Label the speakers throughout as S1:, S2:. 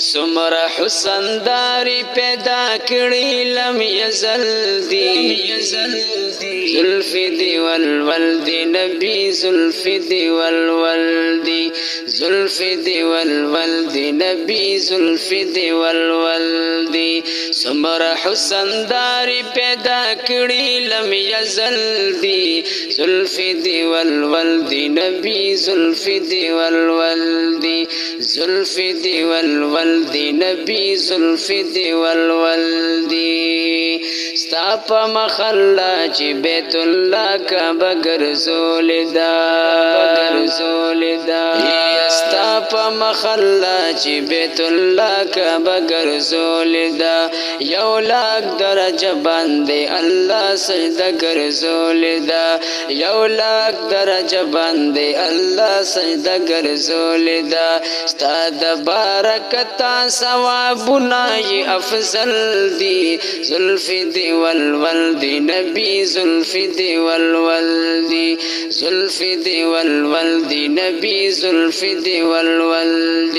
S1: سمر حسن داری پیدا کړی لم یزل دی زلف دی والولد نبی زلف دی والولد زلف دی والولد نبی زلف دی والولد سمر حسن داری پیدا کړی لم یزل دی زلف دی والولد نبی زلف دی والولد زلف دی والولد نبی زلف دی والولد ستا په مخلا چې بیت الله کا بغرزول دا ستا په مخلا چې بیت الله کا بغرزول دا یو لاک درجه باندې الله سجده ګرځول دا یو لاک درجه باندې الله سجده ګرځول دا ستا د برکت ثوابونه افضل دي زلف دی والولد نبی زلف دی والولد زلف دی والولد نبی زلف دی والولد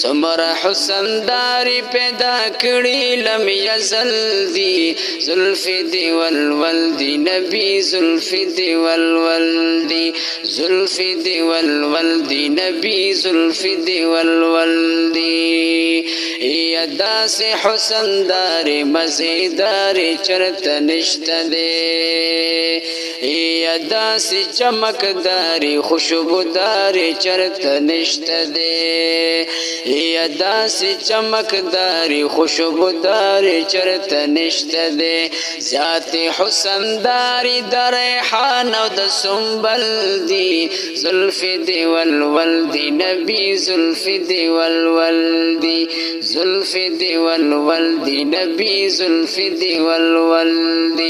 S1: سمر حسن داری پیدا کړی لم یزل دی زلف دی والولد نبی زلف دی والولد زلف دی والولد نبی زلف دی والولد یدا سے حسن داری مزیداری چرت نشته دی یدا سے چمکداری خوشبوداری چرت نشته دی یدا سے چمکداری خوشبوداری چرت نشته دی ذات حسن داری در ریحان او د سنبل دی زلف دی والولد نبی زلف دی والولد زلف دی والولد نبی زلف دی والولد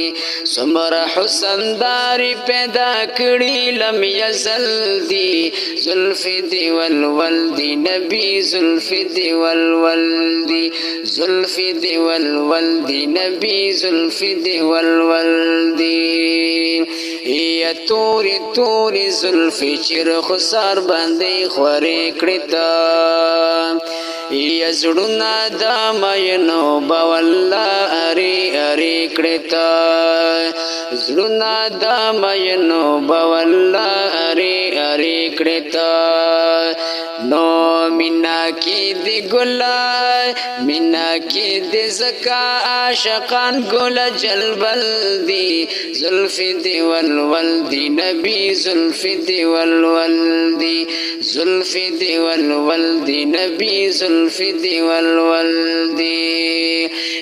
S1: سمر حسن داری پیدا کړی لم یزل دی زلف دی والولد نبی زلف دی والولد زلف دی والولد نبی زلف دی والولد یا توری توری زلف چر خسار باندې خورې کړی تا یا زړونه د مینو بوالله اری اری کړی تا زړونه د مینو بوالله اری اری کړی تا نو مینا کی دی ګلا مینا کی دی زکا عاشقان ګل جلبل دی زلف دی والولد نبی زلف دی والولد زلف دی والولد نبی زلف دی والولد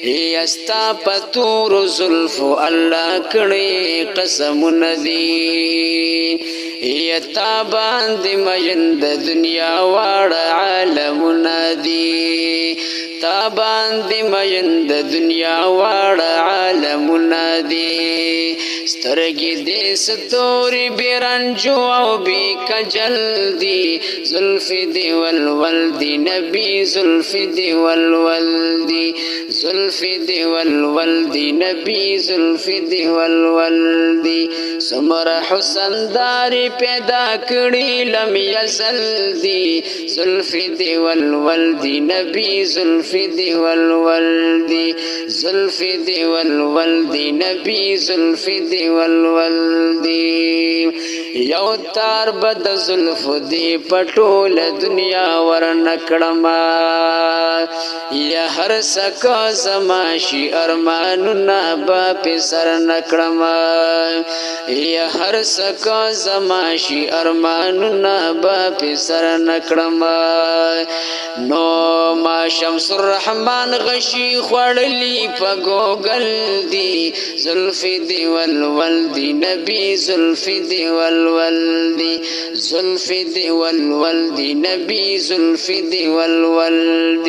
S1: یستا پتور زلف الله کړي قسم ندی یتا باندې مجند دنیا واړه عالم ندی تا باندې مجند دنیا واړه عالم ندی سترګې دې ستوري بیرنجو او بی کجل دی زلف دی والولد نبی زلف دی والولد زلف دی والولد نبی زلف دی والولد سمر حسن داری پیدا کړی لم یزل دی زلف دی والولد نبی زلف دی والولد زلف دی والولد نبی زلف دی والولد یو تار بد زلف دی پټول دنیا ورنکړما یا هر سکا زماشي ارمانونه با په سر نکړما یا هر سکا زماشي ارمانونه با په سر نکړما نو ما شمس الرحمن غشي خړلی په ګوګل دی زلف دی والولد نبی زلف دی والولد زلف دی والولد نبی زلف دی والولد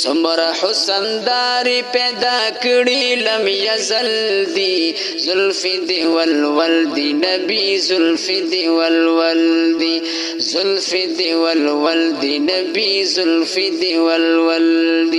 S1: سمر حسن داری پیدا کړی لم یزل دی زلف دی والولد نبی زلف دی والولد زلف دی والولد نبی زلف دی والولد